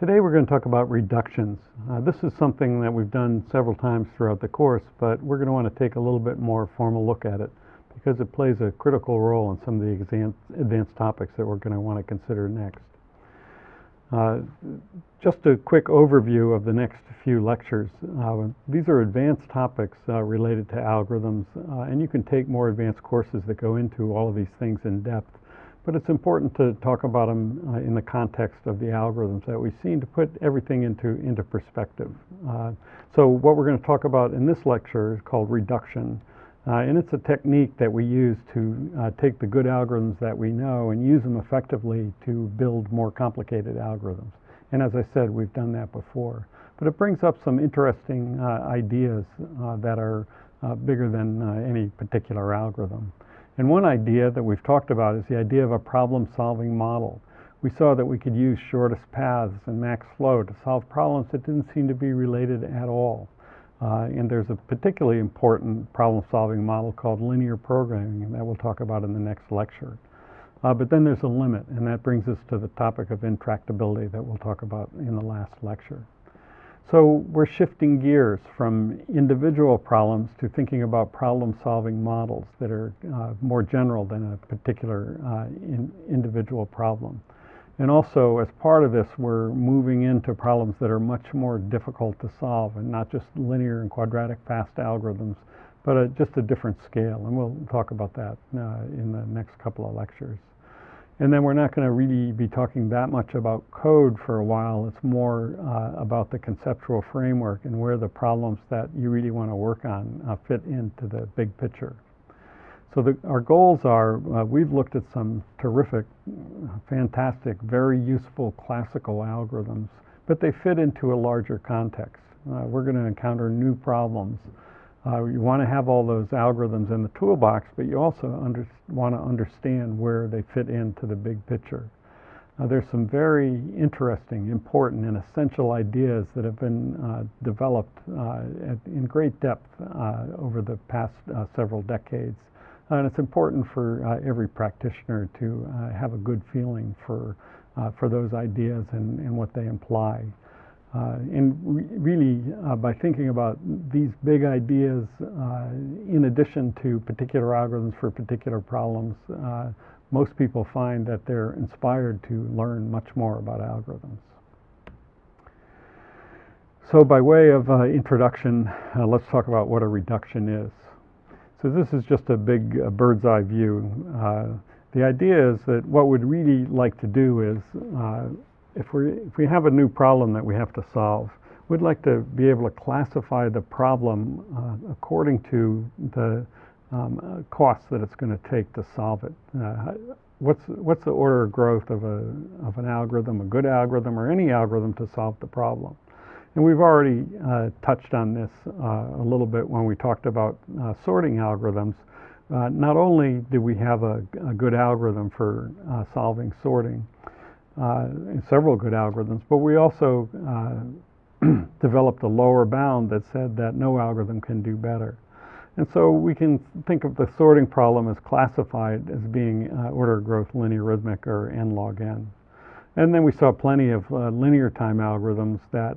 Today we're going to talk about reductions. This is something that we've done several times throughout the course, but we're going to want to take a little bit more formal look at it because it plays a critical role in some of the advanced topics that we're going to want to consider next. Just a quick overview of the next few lectures. These are advanced topics related to algorithms, and you can take more advanced courses that go into all of these things in depth. But it's important to talk about them in the context of the algorithms that we've seen to put everything into perspective. So what we're going to talk about in this lecture is called reduction. And it's a technique that we use to take the good algorithms that we know and use them effectively to build more complicated algorithms. And as I said, we've done that before. But it brings up some interesting ideas that are bigger than any particular algorithm. And one idea that we've talked about is the idea of a problem-solving model. We saw that we could use shortest paths and max flow to solve problems that didn't seem to be related at all. And there's a particularly important problem-solving model called linear programming that we'll talk about in the next lecture. But then there's a limit, and that brings us to the topic of intractability that we'll talk about in the last lecture. So we're shifting gears from individual problems to thinking about problem-solving models that are more general than a particular individual problem. And also, as part of this, we're moving into problems that are much more difficult to solve, and not just linear and quadratic fast algorithms, but just a different scale. And we'll talk about that in the next couple of lectures. And then we're not going to really be talking that much about code for a while. It's more about the conceptual framework and where the problems that you really want to work on fit into the big picture. So our goals are, we've looked at some terrific, fantastic, very useful classical algorithms, but they fit into a larger context. We're going to encounter new problems. You want to have all those algorithms in the toolbox, but you also want to understand where they fit into the big picture. There's some very interesting, important, and essential ideas that have been developed in great depth over the past several decades. And it's important for every practitioner to have a good feeling for those ideas and what they imply. And really, by thinking about these big ideas, in addition to particular algorithms for particular problems, most people find that they're inspired to learn much more about algorithms. So by way of introduction, let's talk about what a reduction is. So this is just a big bird's eye view. The idea is that what we'd really like to do is if we have a new problem that we have to solve, we'd like to be able to classify the problem according to the costs that it's going to take to solve it. What's the order of growth of an algorithm, a good algorithm, or any algorithm to solve the problem? And we've already touched on this a little bit when we talked about sorting algorithms. Not only do we have a good algorithm for solving sorting, several good algorithms, but we also developed a lower bound that said that no algorithm can do better. And so we can think of the sorting problem as classified as being order of growth linearitmic, or n log n. And then we saw plenty of linear time algorithms that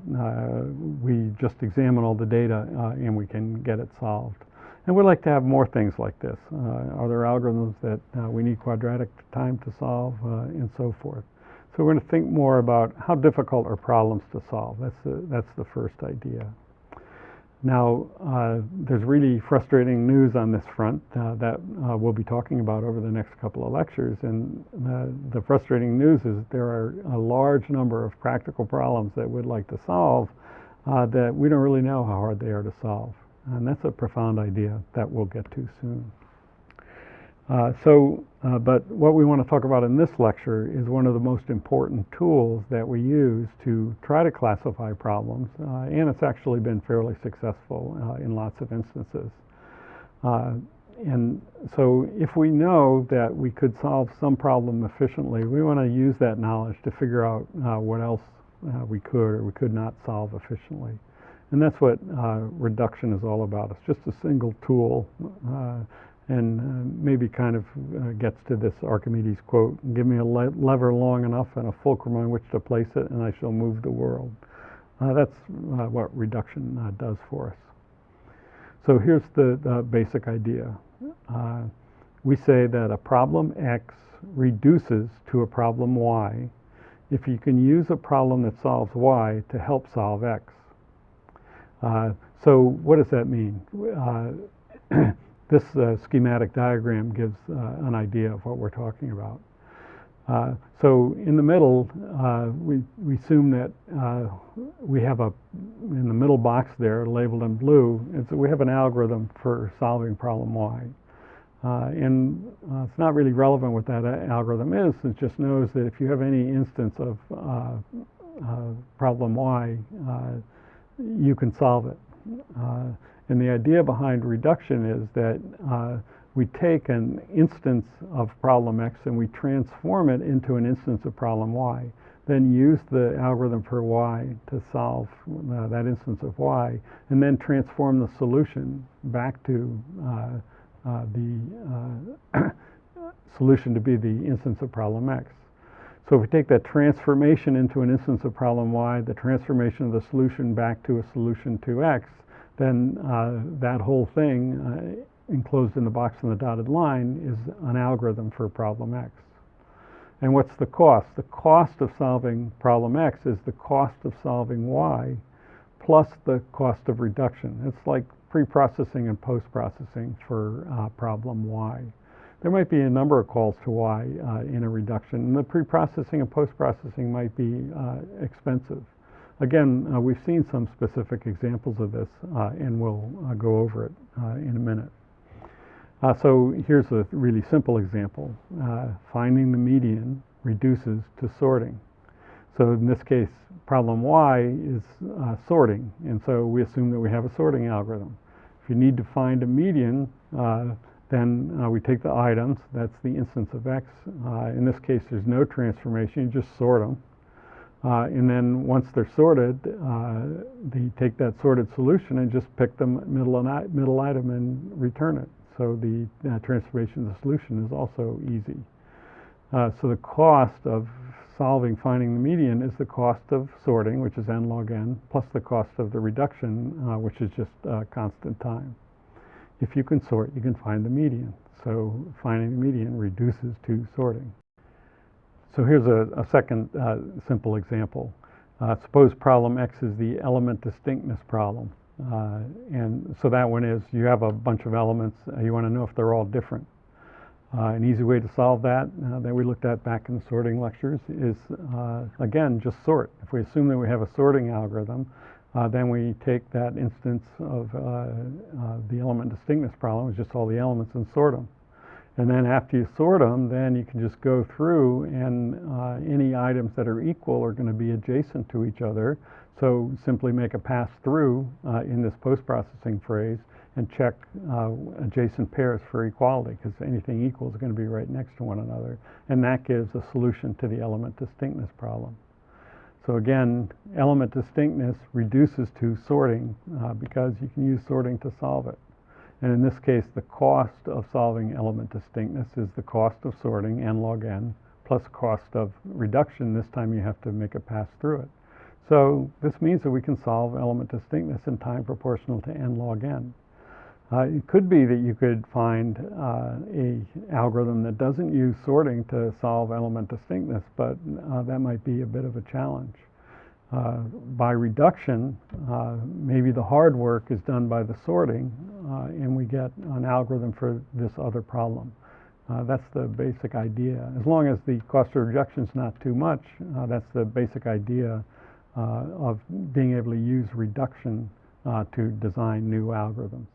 we just examine all the data and we can get it solved. And we'd like to have more things like this. Are there algorithms that we need quadratic time to solve, and so forth. So we're going to think more about how difficult are problems to solve. That's the first idea. Now, there's really frustrating news on this front that we'll be talking about over the next couple of lectures. And the frustrating news is that there are a large number of practical problems that we'd like to solve that we don't really know how hard they are to solve. And that's a profound idea that we'll get to soon. But what we want to talk about in this lecture is one of the most important tools that we use to try to classify problems, and it's actually been fairly successful in lots of instances. And so if we know that we could solve some problem efficiently, we want to use that knowledge to figure out what else we could or we could not solve efficiently. And that's what reduction is all about. It's just a single tool and maybe kind of gets to this Archimedes quote, give me a lever long enough and a fulcrum on which to place it, and I shall move the world. That's what reduction does for us. So here's the basic idea. We say that a problem X reduces to a problem Y if you can use a problem that solves Y to help solve X. So what does that mean? This schematic diagram gives an idea of what we're talking about. So in the middle, we assume that we have in the middle box there, labeled in blue, we have an algorithm for solving problem Y. And it's not really relevant what that algorithm is. It just knows that if you have any instance of problem Y, you can solve it. And the idea behind reduction is that we take an instance of problem X and we transform it into an instance of problem Y, then use the algorithm for Y to solve that instance of Y, and then transform the solution back to the solution to be the instance of problem X. So if we take that transformation into an instance of problem Y, the transformation of the solution back to a solution to X, then that whole thing enclosed in the box on the dotted line is an algorithm for problem X. And what's the cost? The cost of solving problem X is the cost of solving Y plus the cost of reduction. It's like pre-processing and post-processing for problem Y. There might be a number of calls to Y in a reduction, and the pre-processing and post-processing might be expensive. Again, we've seen some specific examples of this, and we'll go over it in a minute. So here's a really simple example. Finding the median reduces to sorting. So in this case, problem Y is sorting, and so we assume that we have a sorting algorithm. If you need to find a median, then we take the items, that's the instance of X. In this case, there's no transformation, you just sort them. And then once they're sorted, they take that sorted solution and just pick the middle item and return it. So the transformation of the solution is also easy. So the cost of finding the median is the cost of sorting, which is n log n, plus the cost of the reduction, which is just constant time. If you can sort, you can find the median. So finding the median reduces to sorting. So here's a second simple example. Suppose problem X is the element distinctness problem. And so that one is, you have a bunch of elements, you want to know if they're all different. An easy way to solve that that we looked at back in the sorting lectures is, again, just sort. If we assume that we have a sorting algorithm, then we take that instance of the element distinctness problem, it's just all the elements, and sort them. And then after you sort them, then you can just go through, and any items that are equal are going to be adjacent to each other. So simply make a pass through in this post-processing phrase and check adjacent pairs for equality, because anything equal is going to be right next to one another. And that gives a solution to the element distinctness problem. So again, element distinctness reduces to sorting because you can use sorting to solve it. And in this case, the cost of solving element distinctness is the cost of sorting, n log n, plus cost of reduction. This time you have to make a pass through it. So this means that we can solve element distinctness in time proportional to n log n. It could be that you could find an algorithm that doesn't use sorting to solve element distinctness, but that might be a bit of a challenge. By reduction, maybe the hard work is done by the sorting, and we get an algorithm for this other problem. That's the basic idea. As long as the cost of reduction is not too much, that's the basic idea of being able to use reduction to design new algorithms.